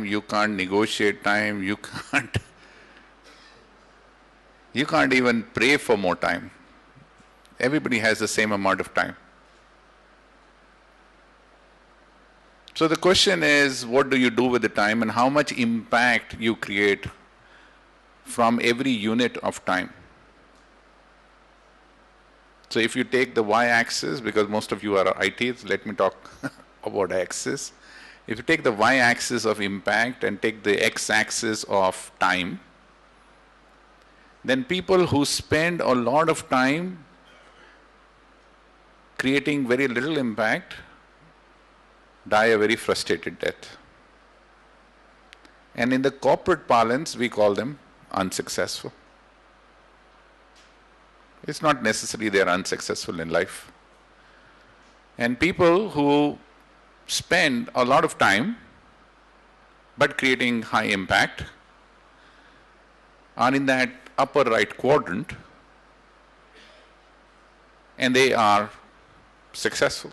you can't negotiate time, you can't even pray for more time. Everybody has the same amount of time. So the question is, what do you do with the time and how much impact you create from every unit of time? So if you take the y-axis, because most of you are ITs, let me talk about axis. If you take the y-axis of impact and take the x-axis of time, then people who spend a lot of time creating very little impact die a very frustrated death. And in the corporate parlance, we call them unsuccessful. It's not necessarily they are unsuccessful in life. And people who spend a lot of time but creating high impact are in that upper right quadrant, and they are successful.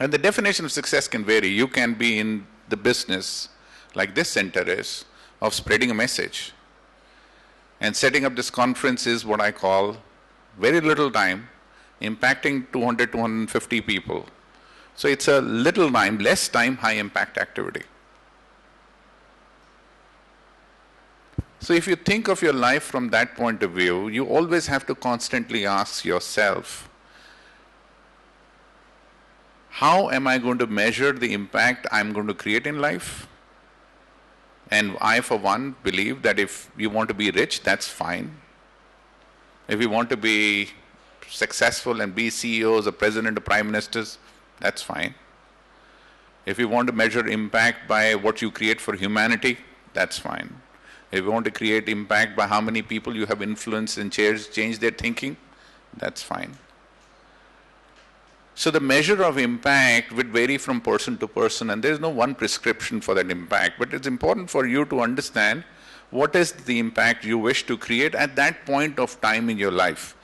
And the definition of success can vary. You can be in the business, like this center is, of spreading a message. And setting up this conference is what I call very little time, impacting 200, 250 people. So it's a little time, less time, high impact activity. So if you think of your life from that point of view, you always have to constantly ask yourself, how am I going to measure the impact I'm going to create in life? And I, for one, believe that if you want to be rich, that's fine. If you want to be successful and be CEOs or president or prime ministers, that's fine. If you want to measure impact by what you create for humanity, that's fine. If you want to create impact by how many people you have influenced and changed their thinking, that's fine. So the measure of impact would vary from person to person, and there is no one prescription for that impact. But it's important for you to understand what is the impact you wish to create at that point of time in your life.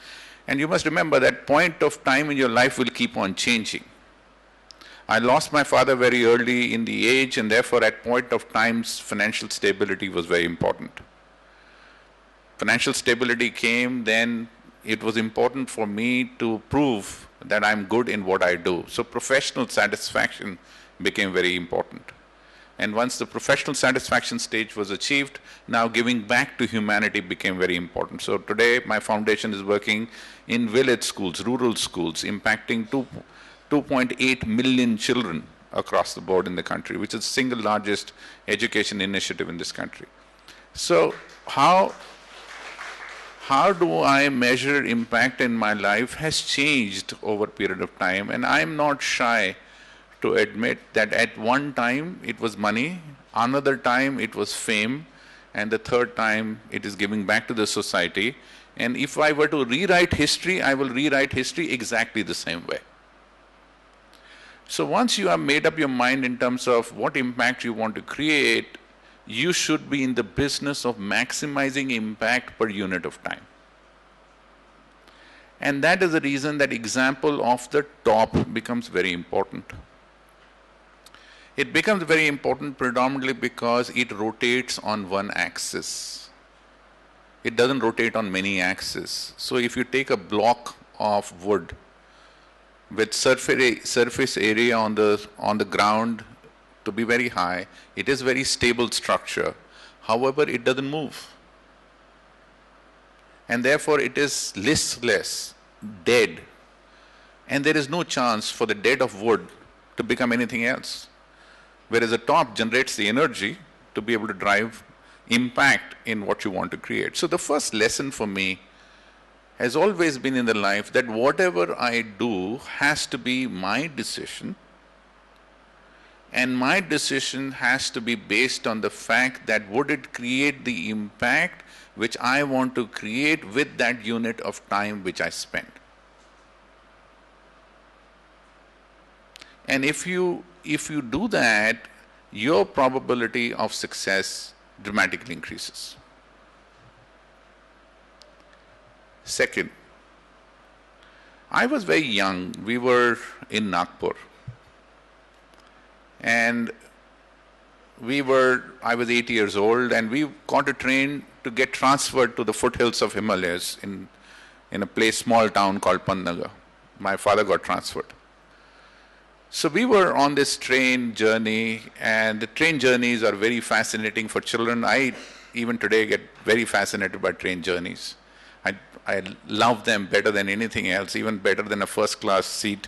And you must remember that point of time in your life will keep on changing. I lost my father very early in the age, and therefore at point of times financial stability was very important. Financial stability came, then it was important for me to prove that I'm good in what I do. So professional satisfaction became very important. And once the professional satisfaction stage was achieved, now giving back to humanity became very important. So today my foundation is working in village schools, rural schools, impacting 2.8 million children across the board in the country, which is the single largest education initiative in this country. So how do I measure impact in my life has changed over a period of time, and I'm not shy to admit that at one time it was money, another time it was fame, and the third time it is giving back to the society. And if I were to rewrite history, I will rewrite history exactly the same way. So once you have made up your mind in terms of what impact you want to create, you should be in the business of maximizing impact per unit of time. And that is the reason that example of the top becomes very important. It becomes very important predominantly because it rotates on one axis. It doesn't rotate on many axes. So if you take a block of wood with surface area on the ground to be very high, it is very stable structure. However, it doesn't move. And therefore it is listless, dead. And there is no chance for the dead of wood to become anything else. Whereas the top generates the energy to be able to drive impact in what you want to create. So the first lesson for me has always been in the life that whatever I do has to be my decision, and my decision has to be based on the fact that would it create the impact which I want to create with that unit of time which I spend. And if you do that, your probability of success dramatically increases. Second, I was very young. We were in Nagpur. And I was 8 years old, and we got a train to get transferred to the foothills of Himalayas in a place, small town called Pantnagar. My father got transferred. So we were on this train journey, and the train journeys are very fascinating for children. I even today get very fascinated by train journeys. I love them better than anything else, even better than a first class seat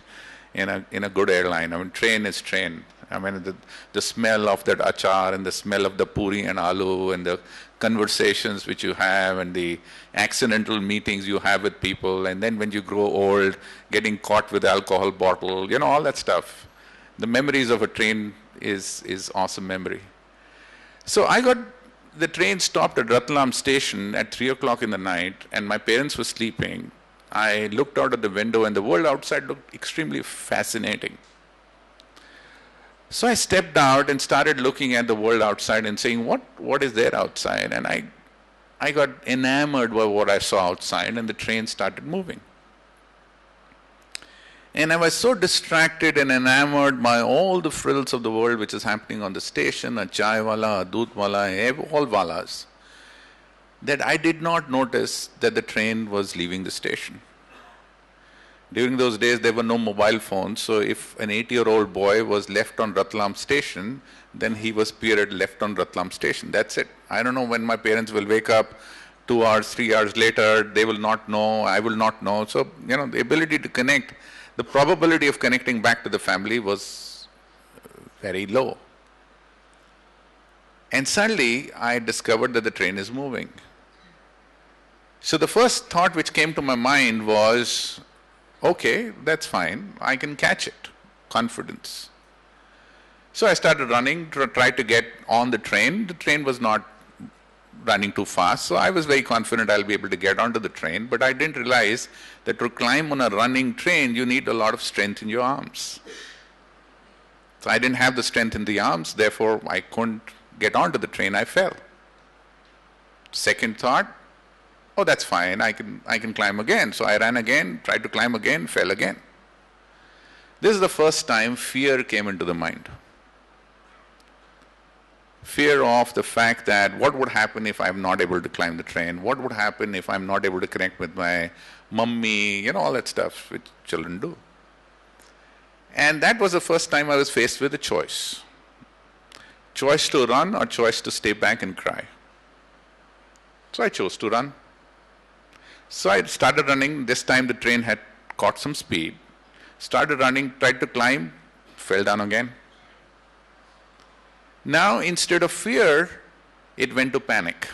in a good airline. I mean, train is train. I mean, the smell of that achar and the smell of the puri and aloo and the conversations which you have and the accidental meetings you have with people, and then when you grow old, getting caught with alcohol bottle, all that stuff. The memories of a train is awesome memory. So the train stopped at Ratlam station at 3 o'clock in the night, and my parents were sleeping. I looked out of the window, and the world outside looked extremely fascinating. So I stepped out and started looking at the world outside and saying, what is there outside? And I got enamored by what I saw outside, and the train started moving. And I was so distracted and enamored by all the frills of the world which is happening on the station, a chai wala, a doodh wala, all walas, that I did not notice that the train was leaving the station. During those days, there were no mobile phones, so if an 8-year-old boy was left on Ratlam station, then he was period left on Ratlam station. That's it. I don't know when my parents will wake up 2 hours, 3 hours later. They will not know, I will not know. So, the ability to connect, the probability of connecting back to the family was very low. And suddenly, I discovered that the train is moving. So the first thought which came to my mind was, okay, that's fine, I can catch it. Confidence. So I started running to try to get on the train. The train was not running too fast, so I was very confident I'll be able to get onto the train, but I didn't realize that to climb on a running train, you need a lot of strength in your arms. So I didn't have the strength in the arms, therefore I couldn't get onto the train, I fell. Second thought, oh, that's fine, I can climb again. So I ran again, tried to climb again, fell again. This is the first time fear came into the mind. Fear of the fact that what would happen if I'm not able to climb the train? What would happen if I'm not able to connect with my mummy? All that stuff which children do. And that was the first time I was faced with a choice. Choice to run or choice to stay back and cry. So I chose to run. So I started running. This time the train had caught some speed. Started running, tried to climb, fell down again. Now, instead of fear, it went to panic.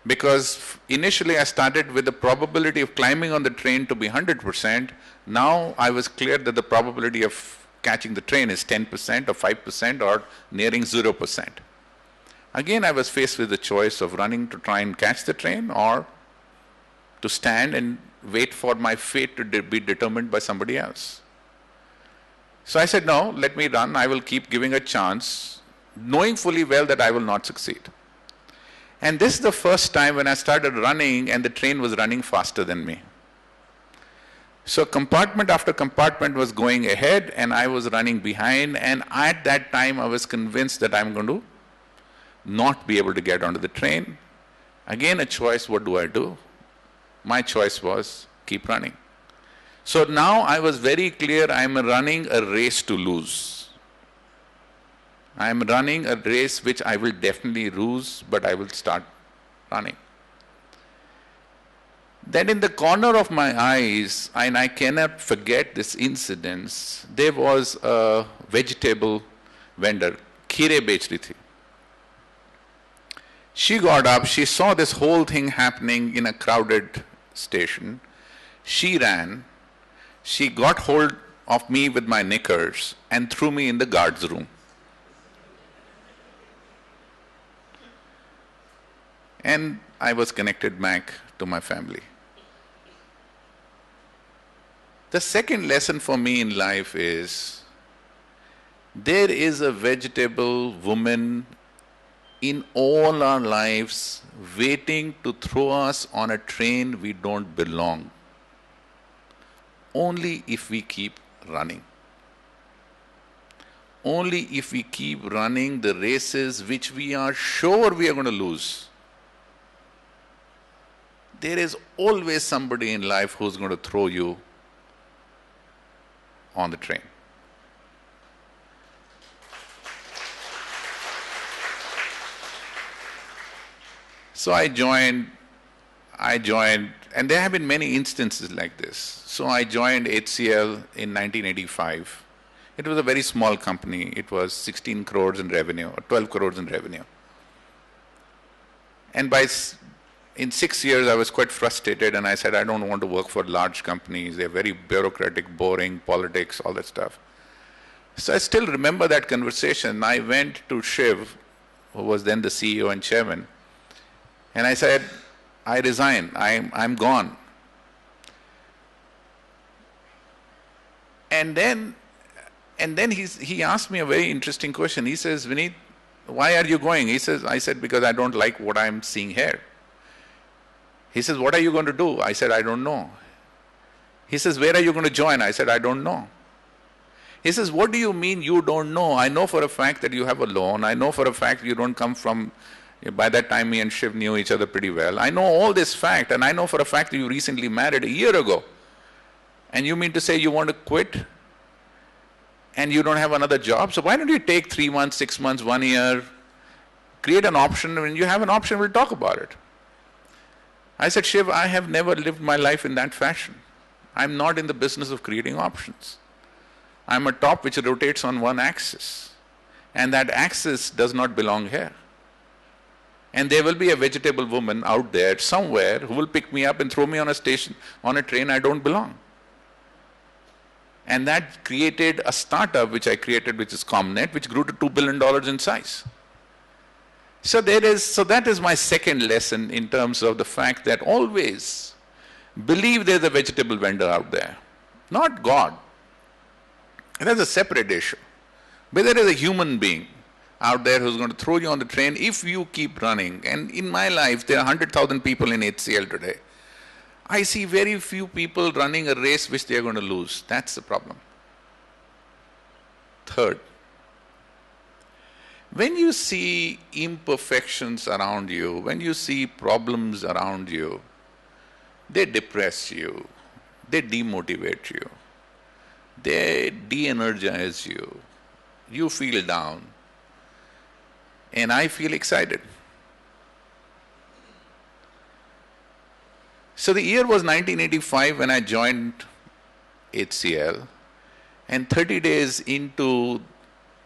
Because initially I started with the probability of climbing on the train to be 100%. Now I was clear that the probability of catching the train is 10% or 5% or nearing 0%. Again, I was faced with the choice of running to try and catch the train or to stand and wait for my fate to be determined by somebody else. So I said, no, let me run. I will keep giving a chance, knowing fully well that I will not succeed. And this is the first time when I started running and the train was running faster than me. So compartment after compartment was going ahead and I was running behind, and at that time I was convinced that I'm going to not be able to get onto the train. Again a choice, what do I do? My choice was keep running. So now I was very clear, I'm running a race to lose. I'm running a race which I will definitely lose, but I will start running. Then in the corner of my eyes, and I cannot forget this incident, there was a vegetable vendor, kheere bech rahi thi. She got up, she saw this whole thing happening in a crowded station. She ran, she got hold of me with my knickers and threw me in the guard's room. And I was connected back to my family. The second lesson for me in life is, there is a vegetable woman in all our lives waiting to throw us on a train we don't belong, only if we keep running. only if we keep running the races which we are sure we are going to lose. There is always somebody in life who's going to throw you on the train. So I joined, and there have been many instances like this. So I joined HCL in 1985. It was a very small company. It was 16 crores in revenue, or 12 crores in revenue. And in 6 years, I was quite frustrated, and I said, I don't want to work for large companies. They're very bureaucratic, boring, politics, all that stuff. So I still remember that conversation. I went to Shiv, who was then the CEO and chairman, and I said, I resign, I'm gone. And then he asked me a very interesting question. He says, Vineet, why are you going? I said, because I don't like what I'm seeing here. He says, what are you going to do? I said, I don't know. He says, where are you going to join? I said, I don't know. He says, what do you mean you don't know? I know for a fact that you have a loan. I know for a fact you don't come from, by that time me and Shiv knew each other pretty well. I know all this fact, and I know for a fact that you recently married a year ago. And you mean to say you want to quit? And you don't have another job? So why don't you take 3 months, 6 months, 1 year, create an option. When you have an option, we'll talk about it. I said, Shiv, I have never lived my life in that fashion. I'm not in the business of creating options. I'm a top which rotates on one axis. And that axis does not belong here. And there will be a vegetable woman out there somewhere who will pick me up and throw me on a station, on a train I don't belong. And that created a startup which I created, which is Comnet, which grew to $2 billion in size. So that is my second lesson in terms of the fact that always believe there's a vegetable vendor out there, not God. And that's a separate issue. But there is a human being out there who's going to throw you on the train if you keep running. And in my life, there are 100,000 people in HCL today. I see very few people running a race which they are going to lose. That's the problem. Third, when you see imperfections around you, when you see problems around you, they depress you, they demotivate you, they de-energize you, you feel down, and I feel excited. So the year was 1985 when I joined HCL, and 30 days into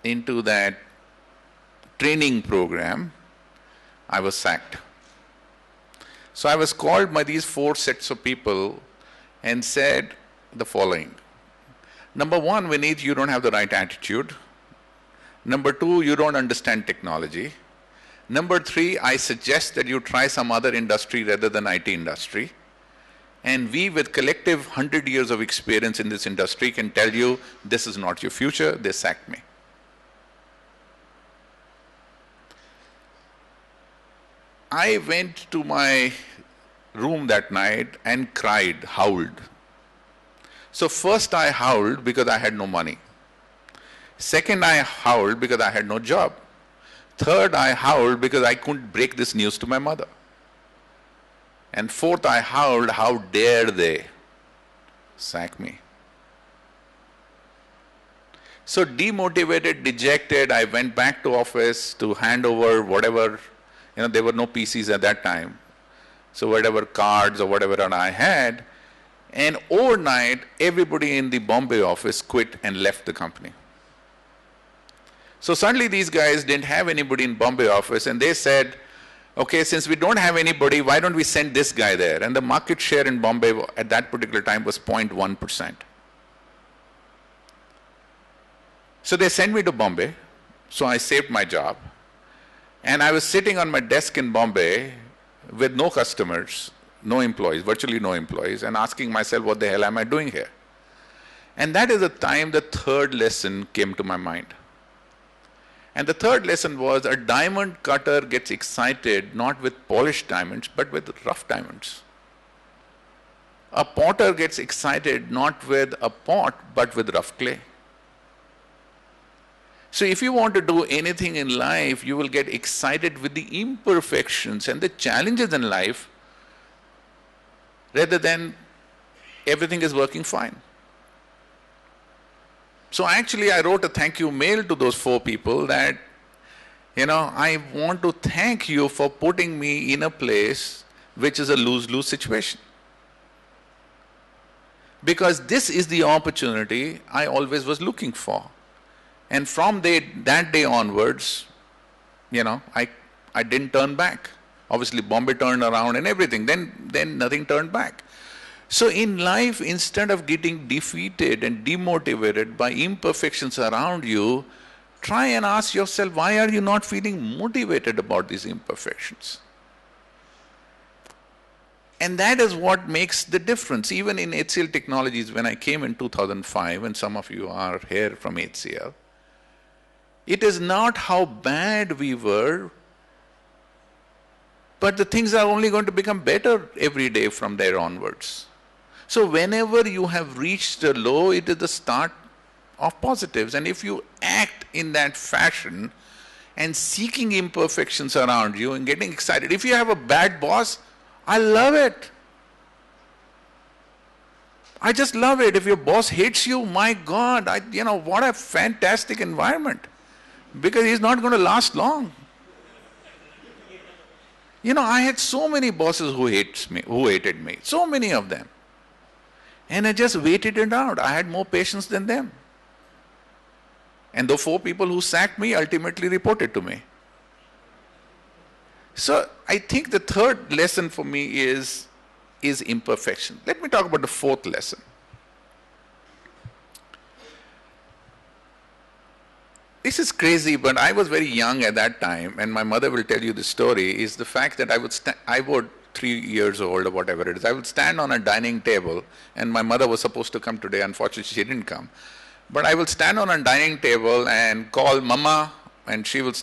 that training program, I was sacked. So I was called by these 4 sets of people and said the following. Number 1, Vineet, you don't have the right attitude. Number 2, you don't understand technology. Number 3, I suggest that you try some other industry rather than IT industry. And we, with collective 100 years of experience in this industry, can tell you this is not your future. They sacked me. I went to my room that night and cried, howled. So first I howled because I had no money. Second, I howled because I had no job. Third, I howled because I couldn't break this news to my mother. And fourth, I howled, how dare they sack me. So demotivated, dejected, I went back to office to hand over whatever, there were no PCs at that time. So whatever cards or whatever I had, and overnight, everybody in the Bombay office quit and left the company. So suddenly these guys didn't have anybody in Bombay office, and they said, okay, since we don't have anybody, why don't we send this guy there? And the market share in Bombay at that particular time was 0.1%. So they sent me to Bombay, so I saved my job. And I was sitting on my desk in Bombay with no customers, no employees, virtually no employees, and asking myself, what the hell am I doing here? And that is the time the third lesson came to my mind. And the third lesson was a diamond cutter gets excited not with polished diamonds, but with rough diamonds. A potter gets excited not with a pot, but with rough clay. So if you want to do anything in life, you will get excited with the imperfections and the challenges in life rather than everything is working fine. So actually I wrote a thank you mail to those 4 people that, I want to thank you for putting me in a place which is a lose-lose situation. Because this is the opportunity I always was looking for. And from that day onwards, I didn't turn back. Obviously Bombay turned around and everything, then nothing turned back. So in life, instead of getting defeated and demotivated by imperfections around you, try and ask yourself, why are you not feeling motivated about these imperfections? And that is what makes the difference. Even in HCL Technologies, when I came in 2005, and some of you are here from HCL, it is not how bad we were, but the things are only going to become better every day from there onwards. So whenever you have reached a low, it is the start of positives. And if you act in that fashion and seeking imperfections around you and getting excited, if you have a bad boss, I love it. I just love it. If your boss hates you, my God, what a fantastic environment. Because he's not going to last long. I had so many bosses who hated me, so many of them. And I just waited it out. I had more patience than them. And the 4 people who sacked me ultimately reported to me. So I think the third lesson for me is imperfection. Let me talk about the 4th lesson. This is crazy, but I was very young at that time, and my mother will tell you the story, is the fact that I would 3 years old or whatever it is, I would stand on a dining table, and my mother was supposed to come today, unfortunately she didn't come. But I will stand on a dining table and call Mama, and she will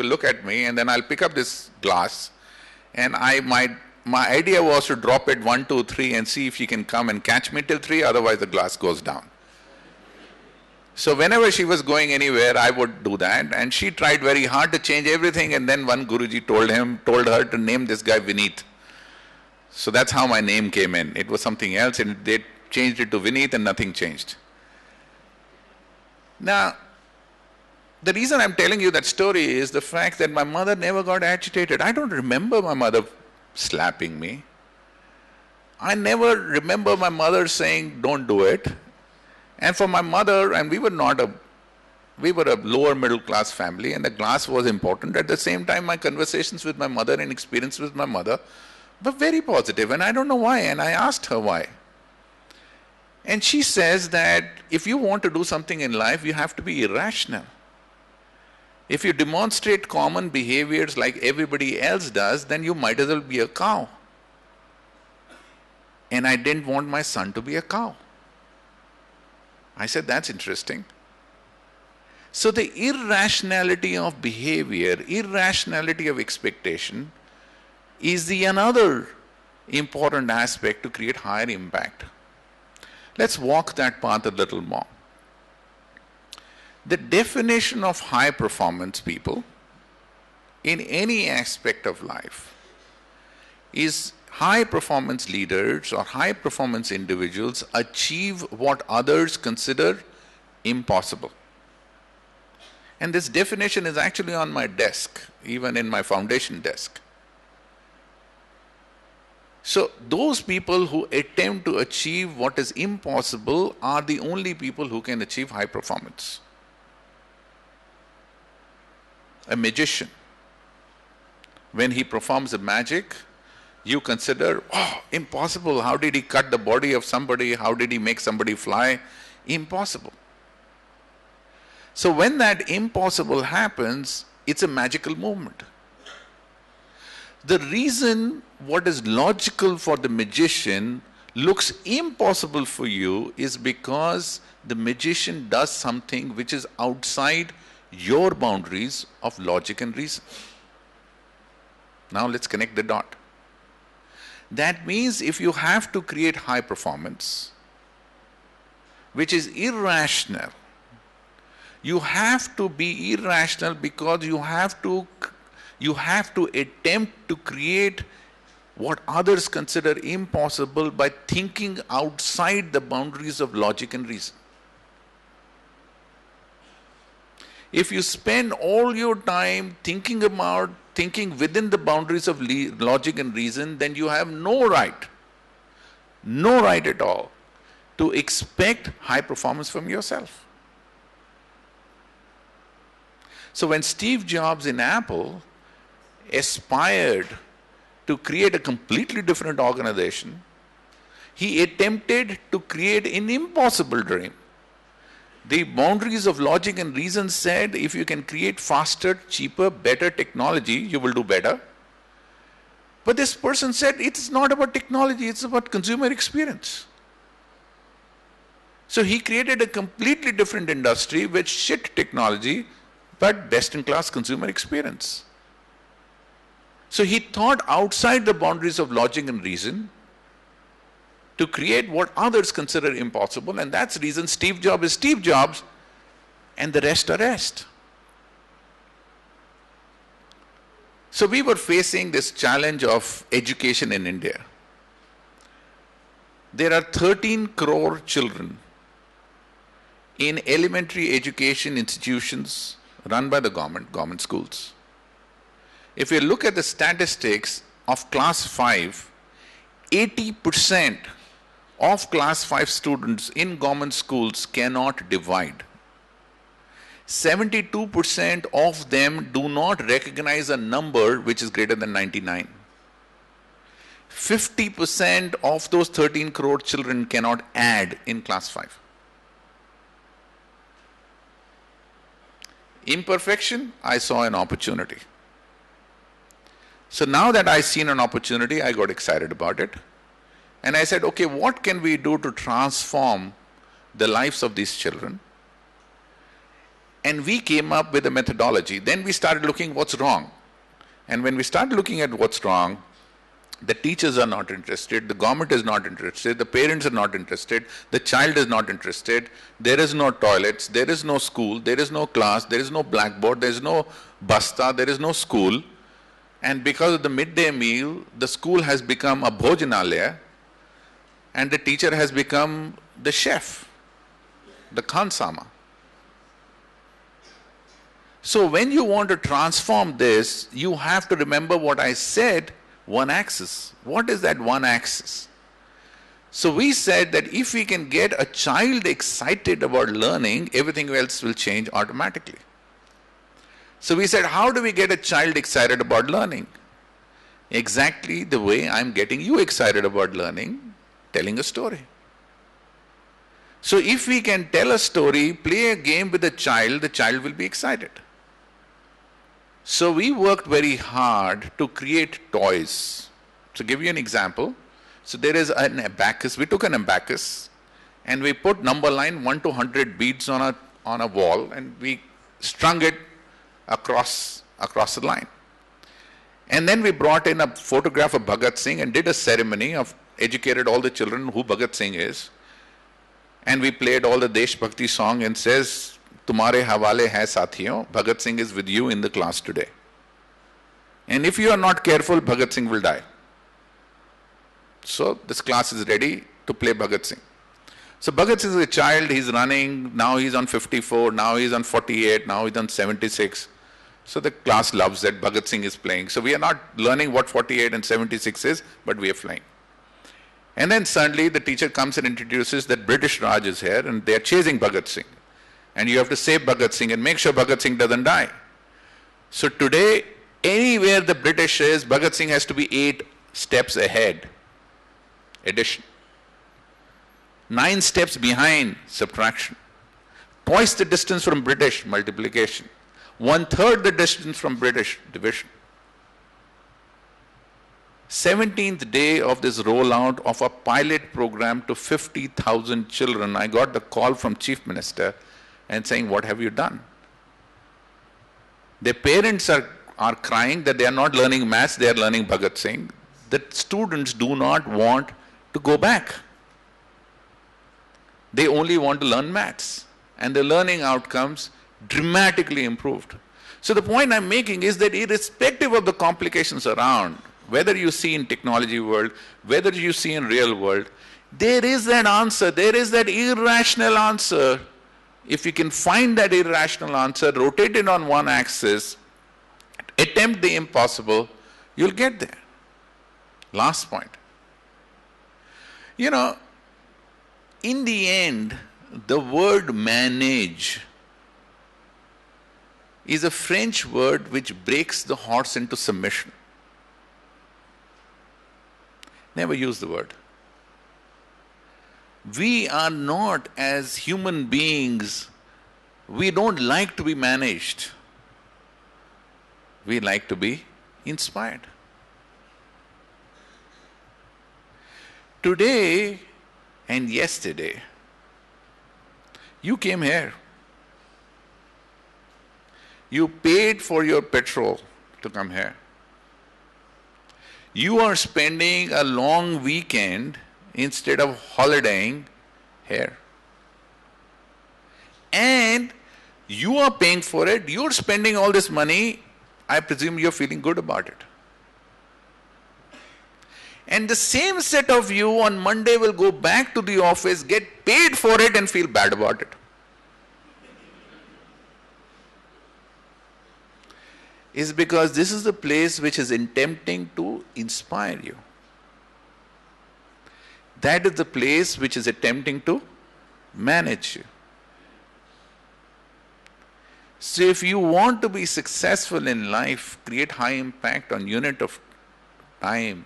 look at me, and then I'll pick up this glass, and my idea was to drop it 1, 2, 3 and see if she can come and catch me till 3, otherwise the glass goes down. So whenever she was going anywhere, I would do that, and she tried very hard to change everything, and then one Guruji told her to name this guy Vineet. So that's how my name came in. It was something else, and they changed it to Vineet, and nothing changed. Now, the reason I'm telling you that story is the fact that my mother never got agitated. I don't remember my mother slapping me. I never remember my mother saying, don't do it. And for my mother, and we were a lower middle class family, and the glass was important. At the same time, my conversations with my mother and experience with my mother were very positive, and I don't know why, and I asked her why. And she says that if you want to do something in life, you have to be irrational. If you demonstrate common behaviors like everybody else does, then you might as well be a cow. And I didn't want my son to be a cow. I said, that's interesting. So the irrationality of behavior, irrationality of expectation is another important aspect to create higher impact. Let's walk that path a little more. The definition of high performance people in any aspect of life is high performance leaders or high performance individuals achieve what others consider impossible. And this definition is actually on my desk, even in my foundation desk. So those people who attempt to achieve what is impossible are the only people who can achieve high performance. A magician, when he performs a magic, you consider, oh, impossible. How did he cut the body of somebody? How did he make somebody fly? Impossible. So when that impossible happens, it's a magical moment. The reason what is logical for the magician looks impossible for you is because the magician does something which is outside your boundaries of logic and reason. Now let's connect the dot. That means if you have to create high performance, which is irrational, You have to be irrational because you have to attempt to create what others consider impossible by thinking outside the boundaries of logic and reason. If you spend all your time thinking within the boundaries of logic and reason, then you have no right at all to expect high performance from yourself. So when Steve Jobs in Apple aspired to create a completely different organization, he attempted to create an impossible dream. The boundaries of logic and reason said if you can create faster, cheaper, better technology, you will do better. But this person said it's not about technology, it's about consumer experience. So he created a completely different industry with shit technology, but best-in-class consumer experience. So he thought outside the boundaries of logic and reason to create what others consider impossible, and that's the reason Steve Jobs is Steve Jobs and the rest are rest. So we were facing this challenge of education in India. There are 13 crore children in elementary education institutions run by the government schools. If you look at the statistics of class 5, 80% of class 5 students in government schools cannot divide. 72% of them do not recognize a number which is greater than 99. 50% of those 13 crore children cannot add in class 5. Imperfection, I saw an opportunity. So now that I seen an opportunity, I got excited about it. And I said, okay, what can we do to transform the lives of these children? And we came up with a methodology. Then we started looking what's wrong. And when we started looking at what's wrong, the teachers are not interested, the government is not interested, the parents are not interested, the child is not interested, there is no toilets, there is no school, there is no class, there is no blackboard, there is no basta, there is no school. And because of the midday meal, the school has become a bhojanalaya and the teacher has become the chef, the khansama. So when you want to transform this, you have to remember what I said, one axis. What is that one axis? So we said that if we can get a child excited about learning, everything else will change automatically. So we said, how do we get a child excited about learning? Exactly the way I'm getting you excited about learning, telling a story. So if we can tell a story, play a game with the child will be excited. So we worked very hard to create toys. To give you an example, so there is an abacus. We took an abacus and we put number line 1 to 100 beads on a wall and we strung it across the line. And then we brought in a photograph of Bhagat Singh and did a ceremony of educated all the children who Bhagat Singh is. And we played all the Desh Bhakti song and says, Tumhare Hawale hai Sathiyon, Bhagat Singh is with you in the class today. And if you are not careful, Bhagat Singh will die. So this class is ready to play Bhagat Singh. So Bhagat Singh is a child, he's running, now he's on 54, now he's on 48, now he's on 76. So the class loves that Bhagat Singh is playing. So we are not learning what 48 and 76 is, but we are flying. And then suddenly the teacher comes and introduces that British Raj is here and they are chasing Bhagat Singh. And you have to save Bhagat Singh and make sure Bhagat Singh doesn't die. So today, anywhere the British is, Bhagat Singh has to be 8 steps ahead. Addition. 9 steps behind, subtraction. Twice the distance from British, multiplication. 1/3 the distance from British, division. 17th day of this rollout of a pilot program to 50,000 children, I got the call from Chief Minister and saying, what have you done? Their parents are crying that they are not learning maths, they are learning Bhagat Singh. The students do not want to go back. They only want to learn maths. And the learning outcomes dramatically improved. So the point I'm making is that irrespective of the complications around, whether you see in technology world, whether you see in real world, there is that answer, there is that irrational answer. If you can find that irrational answer, rotate it on one axis, attempt the impossible, you'll get there. Last point. You know, in the end, the word manage is a French word which breaks the horse into submission. Never use the word. We are not, as human beings, we don't like to be managed. We like to be inspired. Today and yesterday, you came here. You paid for your petrol to come here. You are spending a long weekend instead of holidaying here. And you are paying for it, you're spending all this money, I presume you're feeling good about it. And the same set of you on Monday will go back to the office, get paid for it and feel bad about it. Is because this is the place which is attempting to inspire you. That is the place which is attempting to manage you. So if you want to be successful in life, create high impact on unit of time,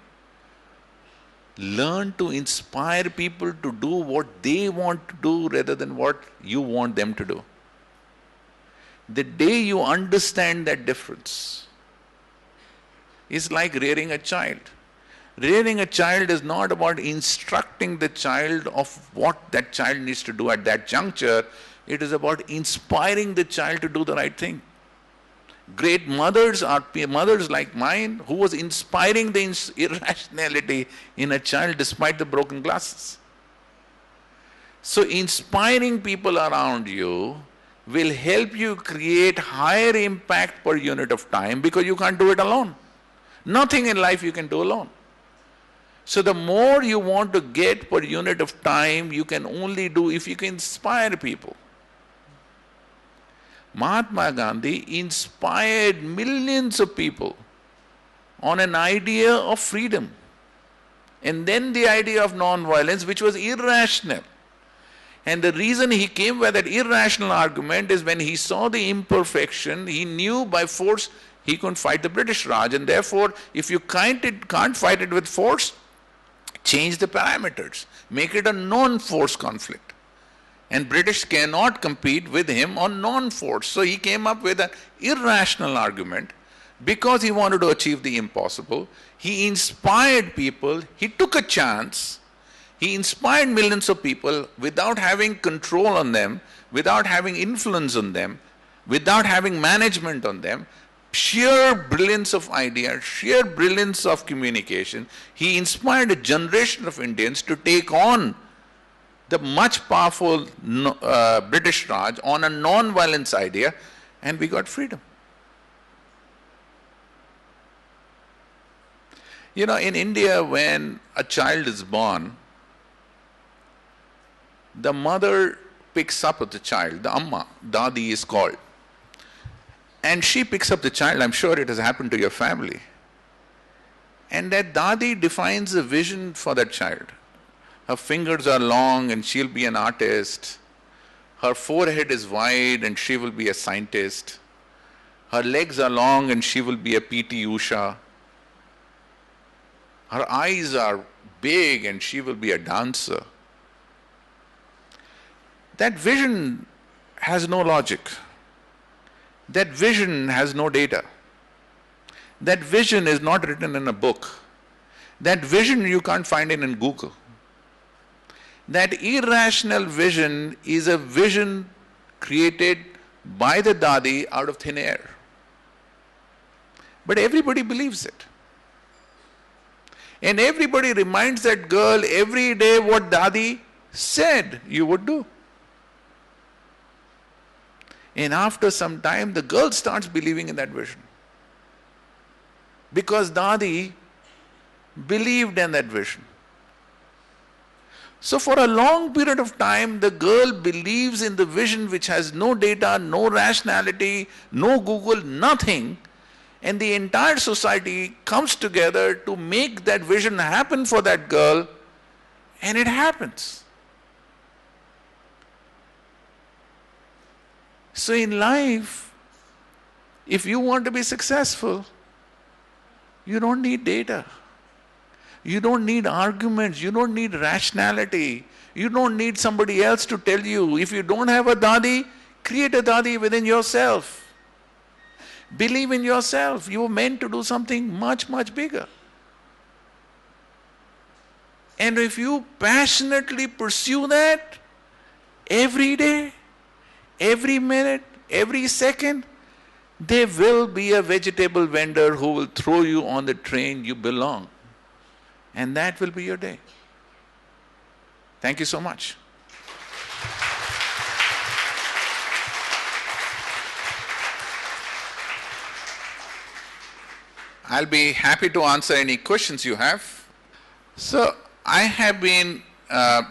learn to inspire people to do what they want to do rather than what you want them to do. The day you understand that difference is like rearing a child. Rearing a child is not about instructing the child of what that child needs to do at that juncture. It is about inspiring the child to do the right thing. Great mothers are mothers like mine who was inspiring the irrationality in a child despite the broken glasses. So inspiring people around you will help you create higher impact per unit of time because you can't do it alone. Nothing in life you can do alone. So the more you want to get per unit of time, you can only do if you can inspire people. Mahatma Gandhi inspired millions of people on an idea of freedom. And then the idea of non-violence, which was irrational. And the reason he came with that irrational argument is when he saw the imperfection, he knew by force he couldn't fight the British Raj. And therefore, if you can't fight it with force, change the parameters. Make it a non-force conflict. And British cannot compete with him on non-force. So he came up with an irrational argument because he wanted to achieve the impossible. He inspired people. He took a chance. He inspired millions of people without having control on them, without having influence on them, without having management on them. Sheer brilliance of idea, sheer brilliance of communication. He inspired a generation of Indians to take on the much powerful British Raj on a non-violence idea, and we got freedom. You know, in India, when a child is born, the mother picks up the child, the amma, dadi is called. And she picks up the child, I'm sure it has happened to your family. And that dadi defines a vision for that child. Her fingers are long and she'll be an artist. Her forehead is wide and she will be a scientist. Her legs are long and she will be a PT Usha. Her eyes are big and she will be a dancer. That vision has no logic. That vision has no data. That vision is not written in a book. That vision you can't find in Google. That irrational vision is a vision created by the dadi out of thin air. But everybody believes it. And everybody reminds that girl every day what dadi said you would do. And after some time, the girl starts believing in that vision. Because Dadi believed in that vision. So for a long period of time, the girl believes in the vision which has no data, no rationality, no Google, nothing. And the entire society comes together to make that vision happen for that girl, and it happens. So in life, if you want to be successful, you don't need data. You don't need arguments. You don't need rationality. You don't need somebody else to tell you. If you don't have a Dadi, create a Dadi within yourself. Believe in yourself. You were meant to do something much, much bigger. And if you passionately pursue that every day, every minute, every second, there will be a vegetable vendor who will throw you on the train you belong. And that will be your day. Thank you so much. I'll be happy to answer any questions you have. So I have been,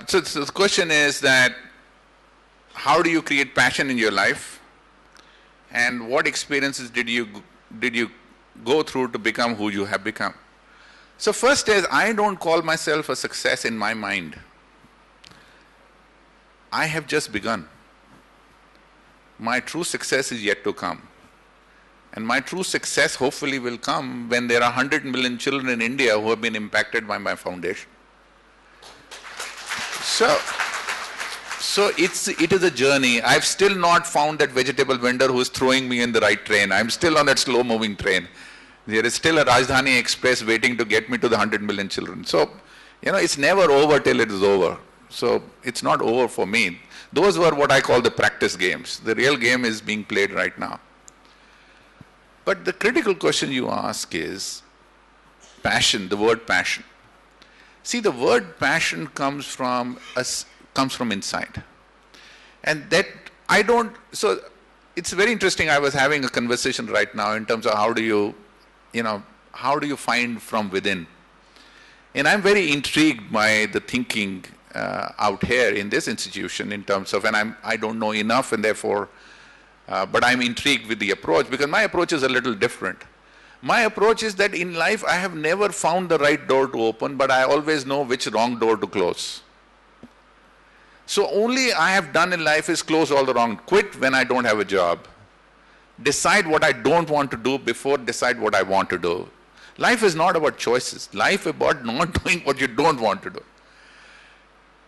so the question is that how do you create passion in your life? And what experiences did you go through to become who you have become? So first is, I don't call myself a success in my mind. I have just begun. My true success is yet to come. And my true success hopefully will come when there are 100 million children in India who have been impacted by my foundation. So it is a journey. I've still not found that vegetable vendor who is throwing me in the right train. I'm still on that slow moving train. There is still a Rajdhani Express waiting to get me to the 100 million children. So, it's never over till it is over. So it's not over for me. Those were what I call the practice games. The real game is being played right now. But the critical question you ask is passion, the word passion. See, the word passion comes from inside. And that so it's very interesting. I was having a conversation right now in terms of how do you find from within. And I'm very intrigued by the thinking out here in this institution in terms of, and I don't know enough, and therefore, but I'm intrigued with the approach, because my approach is a little different. My approach is that in life I have never found the right door to open, but I always know which wrong door to close. So only I have done in life is close all the wrong, quit when I don't have a job, decide what I don't want to do before decide what I want to do. Life is not about choices. Life is about not doing what you don't want to do.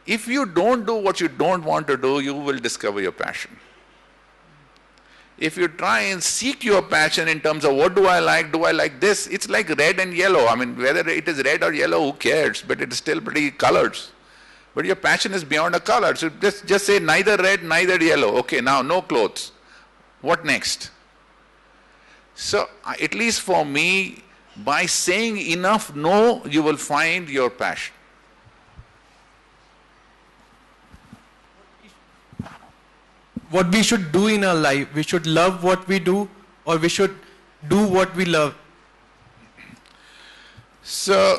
If you don't do what you don't want to do, you will discover your passion. If you try and seek your passion in terms of what do I like this, it's like red and yellow. I mean, whether it is red or yellow, who cares? But it's still pretty colors. But your passion is beyond a color. So just say neither red, neither yellow. Okay, now no clothes. What next? So at least for me, by saying enough no, you will find your passion. What we should do in our life, we should love what we do, or we should do what we love? So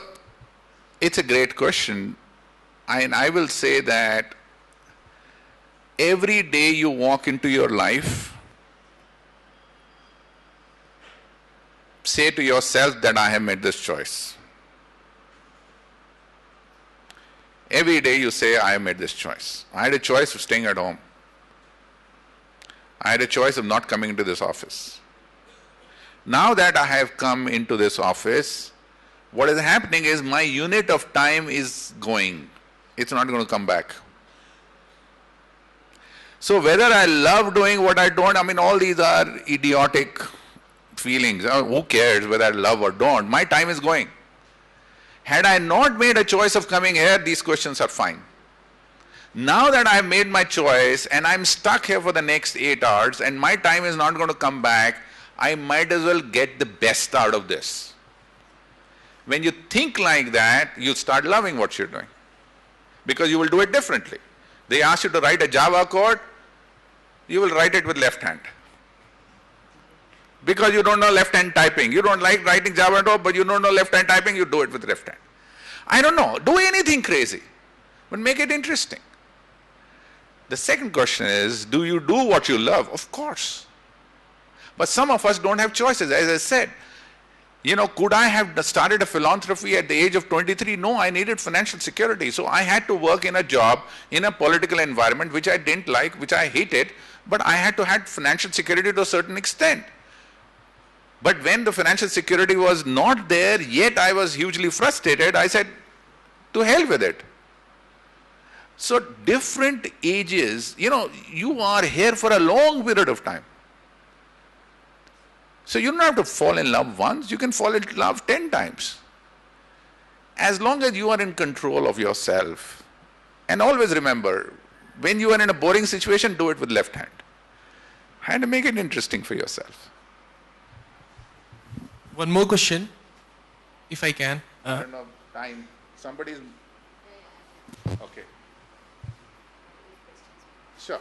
it's a great question. And I will say that every day you walk into your life, say to yourself that I have made this choice. Every day you say, I have made this choice. I had a choice of staying at home. I had a choice of not coming into this office. Now that I have come into this office, what is happening is my unit of time is going. It's not going to come back. So whether I love doing what I don't, I mean, all these are idiotic feelings. Who cares whether I love or don't? My time is going. Had I not made a choice of coming here, these questions are fine. Now that I have made my choice and I'm stuck here for the next 8 hours and my time is not going to come back, I might as well get the best out of this. When you think like that, you start loving what you're doing, because you will do it differently. They ask you to write a Java code, you will write it with left hand. Because you don't know left-hand typing. You don't like writing Java, but you don't know left-hand typing, you do it with left hand. I don't know. Do anything crazy, but make it interesting. The second question is, do you do what you love? Of course. But some of us don't have choices. As I said, could I have started a philanthropy at the age of 23? No, I needed financial security. So I had to work in a job, in a political environment, which I didn't like, which I hated, but I had to have financial security to a certain extent. But when the financial security was not there, yet I was hugely frustrated, I said, to hell with it. So different ages, you are here for a long period of time. So you don't have to fall in love once, you can fall in love 10 times. As long as you are in control of yourself. And always remember, when you are in a boring situation, do it with left hand. And make it interesting for yourself. One more question, if I can. I don't know, time. Somebody's... Okay. Sure.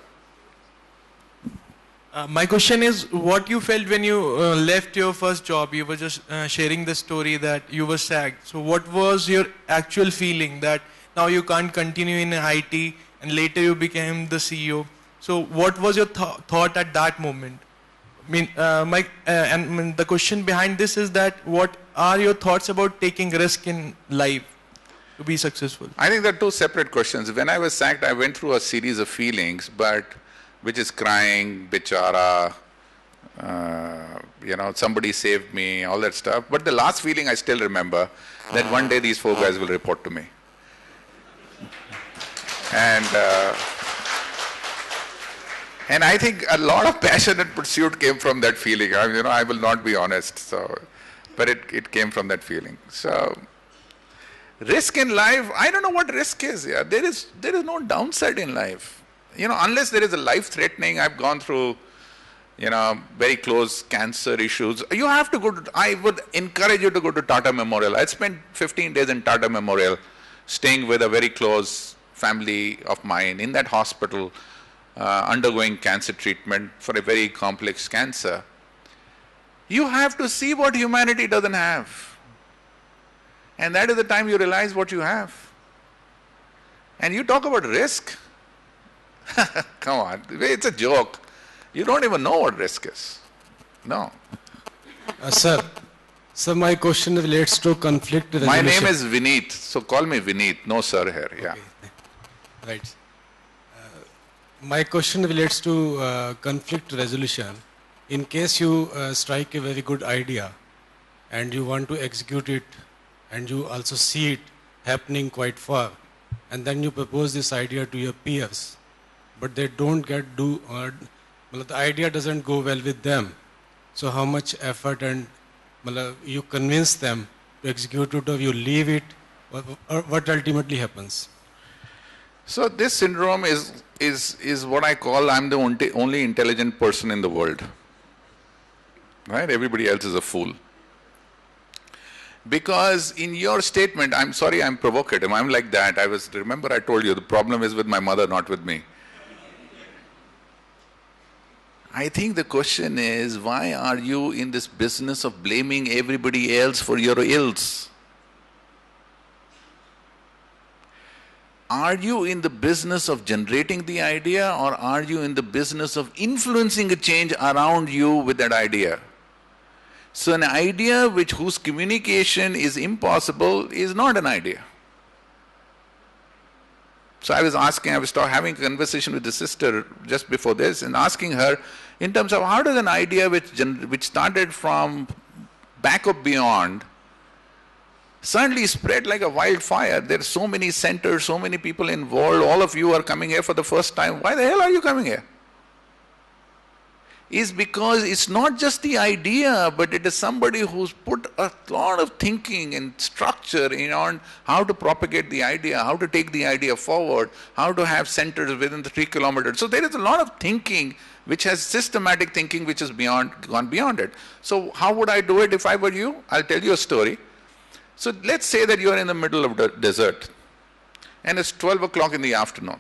My question is, what you felt when you left your first job? You were just sharing the story that you were sacked. So what was your actual feeling that now you can't continue in IT and later you became the CEO? So what was your thought at that moment? The question behind this is that what are your thoughts about taking risk in life to be successful? I think there are two separate questions. When I was sacked, I went through a series of feelings, which is crying, bichara, somebody saved me, all that stuff. But the last feeling I still remember, that one day these four guys will report to me. And I think a lot of passionate pursuit came from that feeling. I will not be honest, but it came from that feeling. So, risk in life, I don't know what risk is. Yeah. There is no downside in life. Unless there is a life-threatening, I've gone through, very close cancer issues. You have to go to, I would encourage you to go to Tata Memorial. I spent 15 days in Tata Memorial, staying with a very close family of mine in that hospital, undergoing cancer treatment for a very complex cancer. You have to see what humanity doesn't have. And that is the time you realize what you have. And you talk about risk. Come on, it's a joke. You don't even know what risk is. No. Sir, my question relates to conflict resolution. My name is Vineet, so call me Vineet. No sir here. Yeah. Okay. Right. My question relates to conflict resolution. In case you strike a very good idea and you want to execute it and you also see it happening quite far, and then you propose this idea to your peers, but they don't the idea doesn't go well with them. So how much effort and you convince them to execute it, or you leave it, or what ultimately happens? So this syndrome is what I call, I'm the only intelligent person in the world. Right? Everybody else is a fool. Because in your statement, I'm sorry I'm provocative, I'm like that. Remember I told you the problem is with my mother, not with me. I think the question is, why are you in this business of blaming everybody else for your ills? Are you in the business of generating the idea, or are you in the business of influencing a change around you with that idea? So an idea whose communication is impossible is not an idea. So I was having a conversation with the sister just before this and asking her in terms of how does an idea which started from back of beyond suddenly spread like a wildfire. There are so many centers, so many people involved, all of you are coming here for the first time. Why the hell are you coming here? Is because it's not just the idea, but it is somebody who's put a lot of thinking and structure on how to propagate the idea, how to take the idea forward, how to have centers within the 3 kilometers. So there is a lot of thinking which has systematic thinking which has gone beyond it. So how would I do it if I were you? I'll tell you a story. So let's say that you are in the middle of the desert and it's 12 o'clock in the afternoon.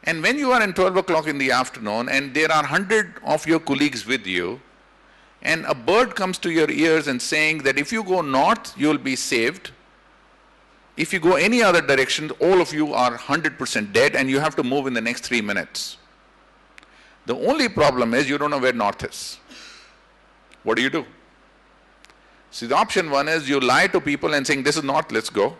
And when you are in 12 o'clock in the afternoon and there are 100 of your colleagues with you, and a bird comes to your ears and saying that if you go north, you'll be saved. If you go any other direction, all of you are 100% dead and you have to move in the next 3 minutes. The only problem is you don't know where north is. What do you do? See, the option one is you lie to people and saying, this is north, let's go.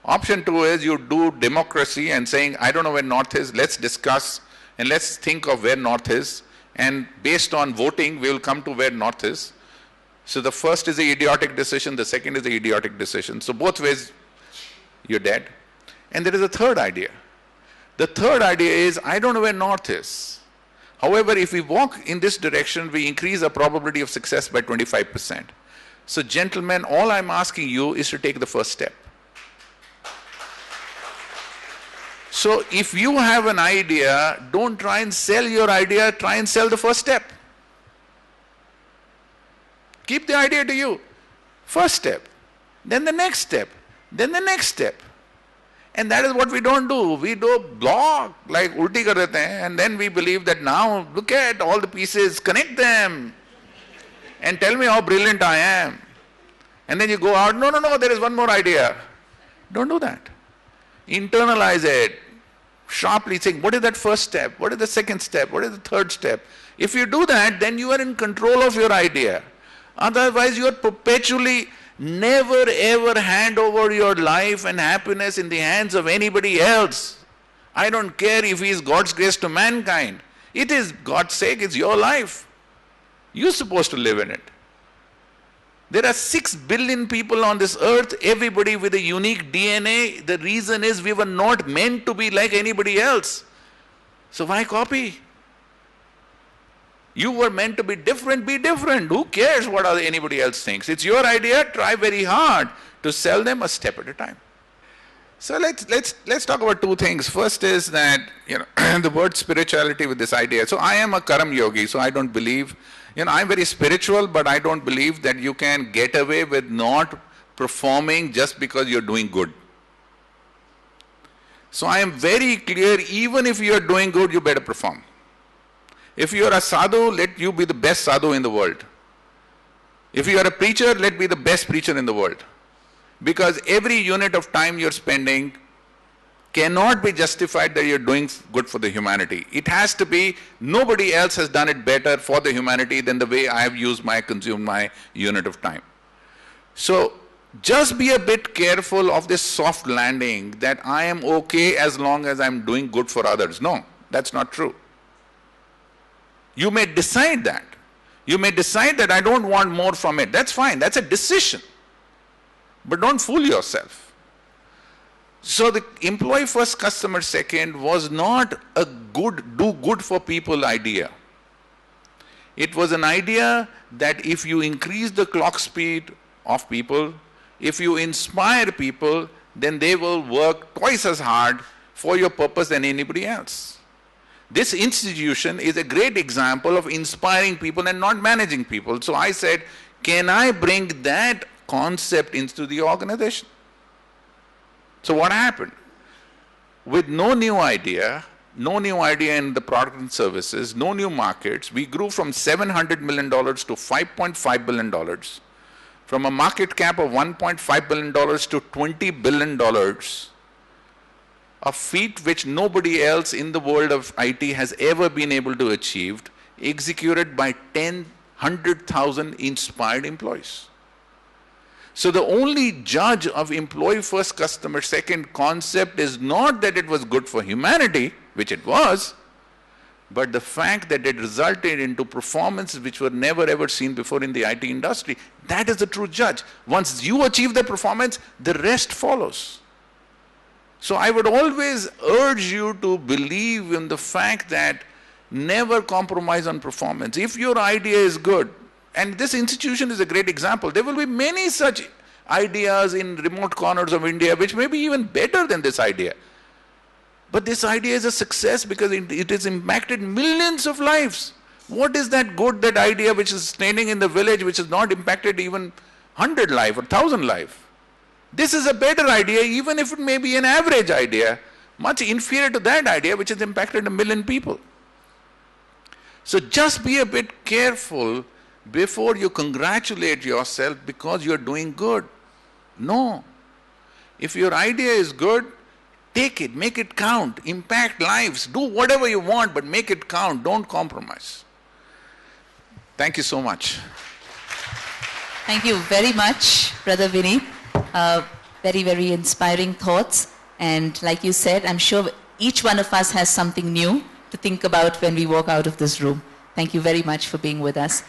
Option two is you do democracy and saying, I don't know where north is, let's discuss and let's think of where north is. And based on voting, we will come to where north is. So the first is the idiotic decision, the second is the idiotic decision. So both ways, you're dead. And there is a third idea. The third idea is, I don't know where north is. However, if we walk in this direction, we increase the probability of success by 25%. So gentlemen, all I'm asking you is to take the first step. So if you have an idea, don't try and sell your idea, try and sell the first step. Keep the idea to you. First step, then the next step, then the next step. And that is what we don't do. We do block, like ulti kar dete hain, and then we believe that now, look at all the pieces, connect them, and tell me how brilliant I am. And then you go out, no, there is one more idea. Don't do that. Internalize it, sharply saying, what is that first step? What is the second step? What is the third step? If you do that, then you are in control of your idea. Otherwise, you are perpetually, never ever hand over your life and happiness in the hands of anybody else. I don't care if he is God's grace to mankind. It is God's sake, it's your life. You're supposed to live in it. There are 6 billion people on this earth, everybody with a unique DNA. The reason is we were not meant to be like anybody else. So why copy? You were meant to be different, be different. Who cares what anybody else thinks? It's your idea, try very hard to sell them a step at a time. So let's talk about 2 things. First is that, the word spirituality with this idea. So I am a Karam yogi, so I don't believe, I'm very spiritual, but I don't believe that you can get away with not performing just because you're doing good. So I am very clear, even if you're doing good, you better perform. If you're a sadhu, let you be the best sadhu in the world. If you're a preacher, let be the best preacher in the world. Because every unit of time you're spending cannot be justified that you're doing good for the humanity. It has to be, nobody else has done it better for the humanity than the way I have consumed my unit of time. So just be a bit careful of this soft landing that I am okay as long as I'm doing good for others. No, that's not true. You may decide that. You may decide that I don't want more from it. That's fine. That's a decision. But don't fool yourself. So the employee first, customer second was not a do good for people idea. It was an idea that if you increase the clock speed of people, if you inspire people, then they will work twice as hard for your purpose than anybody else. This institution is a great example of inspiring people and not managing people. So I said, can I bring that concept into the organization? So what happened? With no new idea in the product and services, no new markets, we grew from $700 million to $5.5 billion, from a market cap of $1.5 billion to $20 billion, a feat which nobody else in the world of IT has ever been able to achieve, executed by 100,000 inspired employees. So the only judge of employee first, customer second concept is not that it was good for humanity, which it was, but the fact that it resulted into performances which were never ever seen before in the IT industry. That is the true judge. Once you achieve the performance, the rest follows. So I would always urge you to believe in the fact that never compromise on performance. If your idea is good, and this institution is a great example, there will be many such ideas in remote corners of India which may be even better than this idea. But this idea is a success because it has impacted millions of lives. What is that good, that idea which is standing in the village which has not impacted even 100 lives or 1,000 lives? This is a better idea, even if it may be an average idea, much inferior to that idea which has impacted 1 million people. So just be a bit careful before you congratulate yourself because you're doing good. No. If your idea is good, take it, make it count, impact lives, do whatever you want, but make it count, don't compromise. Thank you so much. Thank you very much, Brother Vineet. Very, very inspiring thoughts. And like you said, I'm sure each one of us has something new to think about when we walk out of this room. Thank you very much for being with us.